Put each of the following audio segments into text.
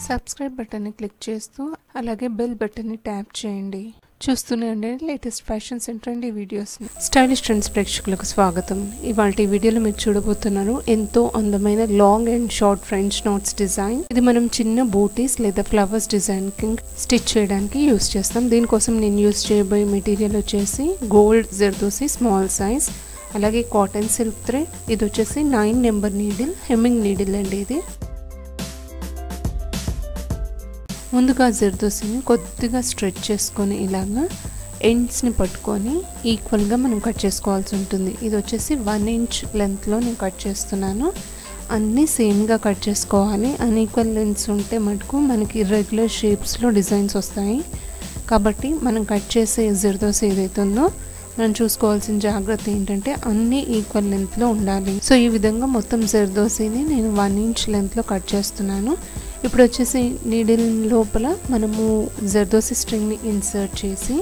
Subscribe బటన్ని click చేస్తూ అలాగే బెల్ బటన్ని ట్యాప్ చేయండి. చూస్తూనే ఉండండి లేటెస్ట్ ఫ్యాషన్స్ అండ్ ట్రెండీ వీడియోస్ని. స్టైలిష్ ట్రెండ్స్ ప్రేక్షకులకు స్వాగతం. ఇవాళ వీడియోలో మీరు చూడబోతున్నారు ఎంతో అందమైన long and short French notes design. ఇది మనం చిన్న బూటీస్ లేదా ఫ్లవర్స్ డిజైన్ కి స్టిచ్ చేయడానికి యూస్ చేస్తాం. దీనికోసం నేను యూస్ చేయబోయే మెటీరియల్ వచ్చేసి గోల్డ్ జర్దోసి స్మాల్ సైజ్, అలాగే కాటన్ సిల్క్ థ్రెడ్. ఇది వచ్చేసి 9 నెంబర్ నీడిల్, హెమ్మింగ్ నీడిల్ అండి. ఇది ముందుగా జర్దోసిని కొద్దిగా స్ట్రెచ్ చేసుకొని ఇలాగా ఎండ్స్ని పట్టుకొని ఈక్వల్గా మనం కట్ చేసుకోవాల్సి ఉంటుంది. ఇది వచ్చేసి 1 ఇంచ్ లెంత్లో నేను కట్ చేస్తున్నాను. అన్నీ సేమ్గా కట్ చేసుకోవాలి. అన్ఈక్వల్ లెంత్స్ ఉంటే మటుకు మనకి ఇర్రెగ్యులర్ షేప్స్లో డిజైన్స్ వస్తాయి. కాబట్టి మనం కట్ చేసే జర్దోసి ఏదైతే ఉందో మనం చూసుకోవాల్సిన జాగ్రత్త ఏంటంటే అన్నీ ఈక్వల్ లెంత్లో ఉండాలి. సో ఈ విధంగా మొత్తం జర్దోసిని నేను 1 ఇంచ్ లెంత్లో కట్ చేస్తున్నాను. ఇప్పుడు వచ్చేసి నీడిల్ లోపల మనము జర్దోసి స్ట్రింగ్ని ఇన్సర్ట్ చేసి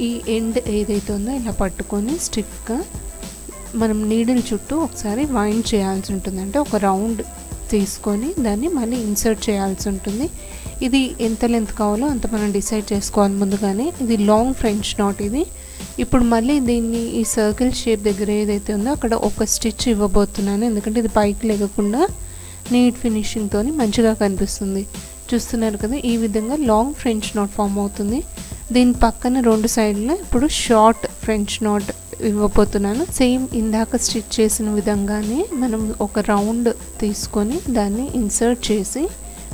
ఈ ఎండ్ ఏదైతే ఉందో ఇలా పట్టుకొని స్టిఫ్గా మనం నీడిల్ చుట్టూ ఒకసారి వైండ్ చేయాల్సి ఉంటుంది. అంటే ఒక రౌండ్ తీసుకొని దాన్ని మళ్ళీ ఇన్సర్ట్ చేయాల్సి ఉంటుంది. ఇది ఎంత లెంత్ కావాలో అంత మనం డిసైడ్ చేసుకోవాలి ముందుగానే. ఇది లాంగ్ ఫ్రెంచ్ నాట్ ఇది. ఇప్పుడు మళ్ళీ దీన్ని ఈ సర్కిల్ షేప్ దగ్గర ఏదైతే ఉందో అక్కడ ఒక స్టిచ్ ఇవ్వబోతున్నాను. ఎందుకంటే ఇది పైకి లేకుండా నీట్ ఫినిషింగ్తో మంచిగా కనిపిస్తుంది. చూస్తున్నారు కదా, ఈ విధంగా లాంగ్ ఫ్రెంచ్ నాట్ ఫామ్ అవుతుంది. దీని పక్కన 2 సైడ్లో ఇప్పుడు షార్ట్ ఫ్రెంచ్ నాట్ ఇవ్వబోతున్నాను. సేమ్ ఇందాక స్టిచ్ చేసిన విధంగానే మనం ఒక రౌండ్ తీసుకొని దాన్ని ఇన్సర్ట్ చేసి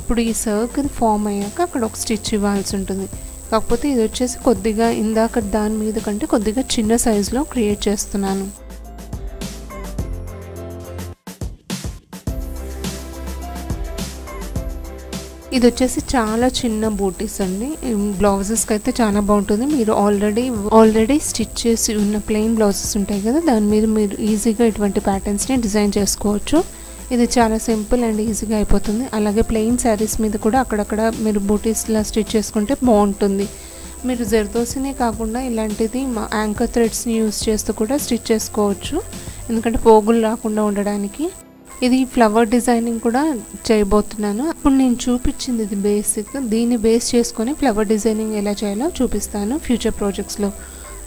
ఇప్పుడు ఈ సర్కిల్ ఫామ్ అయ్యాక అక్కడ ఒక స్టిచ్ ఇవ్వాల్సి ఉంటుంది. కాకపోతే ఇది వచ్చేసి కొద్దిగా ఇందాక దాని మీద కంటే కొద్దిగా చిన్న సైజులో క్రియేట్ చేస్తున్నాను. ఇది వచ్చేసి చాలా చిన్న బూటీస్ అండి. బ్లౌజెస్కి అయితే చాలా బాగుంటుంది. మీరు ఆల్రెడీ స్టిచ్ చేసి ఉన్న ప్లెయిన్ బ్లౌజెస్ ఉంటాయి కదా, దాని మీద మీరు ఈజీగా ఇటువంటి ప్యాటర్న్స్ని డిజైన్ చేసుకోవచ్చు. ఇది చాలా సింపుల్ అండ్ ఈజీగా అయిపోతుంది. అలాగే ప్లెయిన్ శారీస్ మీద కూడా అక్కడక్కడ మీరు బూటీస్లా స్టిచ్ చేసుకుంటే బాగుంటుంది. మీరు జర్దోసినే కాకుండా ఇలాంటిది యాంకర్ థ్రెడ్స్ని యూస్ చేస్తూ కూడా స్టిచ్ చేసుకోవచ్చు, ఎందుకంటే పోగులు రాకుండా ఉండడానికి. ఇది ఫ్లవర్ డిజైనింగ్ కూడా చేయబోతున్నాను. ఇప్పుడు నేను చూపించింది ఇది బేసిక్. దీన్ని బేస్ చేసుకొని ఫ్లవర్ డిజైనింగ్ ఎలా చేయాలో చూపిస్తాను ఫ్యూచర్ ప్రాజెక్ట్స్లో.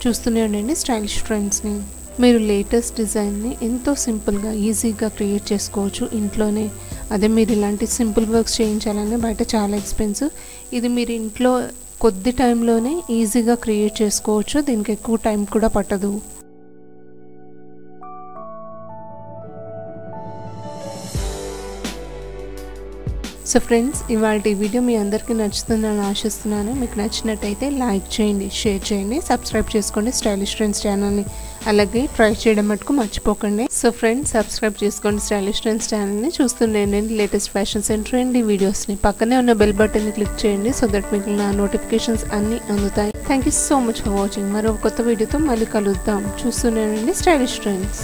చూస్తూనే ఉండండి స్టైలిష్ ట్రెండ్స్ని. మీరు లేటెస్ట్ డిజైన్ని ఎంతో సింపుల్గా ఈజీగా క్రియేట్ చేసుకోవచ్చు ఇంట్లోనే. అదే మీరు ఇలాంటి సింపుల్ వర్క్స్ చేయించాలని బయట చాలా ఎక్స్పెన్సివ్. ఇది మీరు ఇంట్లో కొద్ది టైంలోనే ఈజీగా క్రియేట్ చేసుకోవచ్చు. దీనికి ఎక్కువ టైం కూడా పట్టదు. సో ఫ్రెండ్స్, ఇవాళ వీడియో మీ అందరికీ నచ్చుతుందని ఆశిస్తున్నాను. మీకు నచ్చినట్టయితే లైక్ చేయండి, షేర్ చేయండి, సబ్స్క్రైబ్ చేసుకోండి స్టైలిష్ ట్రెండ్స్ ఛానల్ని. అలాగే ట్రై చేయడం మటుకు మర్చిపోకండి. సో ఫ్రెండ్స్, సబ్స్క్రైబ్ చేసుకోండి స్టైలిష్ ట్రెండ్స్ ఛానల్ని. చూస్తుండే లేటెస్ట్ ఫ్యాషన్స్ అండ్ ట్రెండీ వీడియోస్ని. పక్కనే ఉన్న బెల్ బటన్ని క్లిక్ చేయండి సో దట్ మీకు నా నోటిఫికేషన్స్ అన్నీ అందుతాయి. Thank you so much for watching. మరో కొత్త వీడియోతో మళ్ళీ కలుద్దాం. చూస్తూనే స్టైలిష్ ట్రెండ్స్.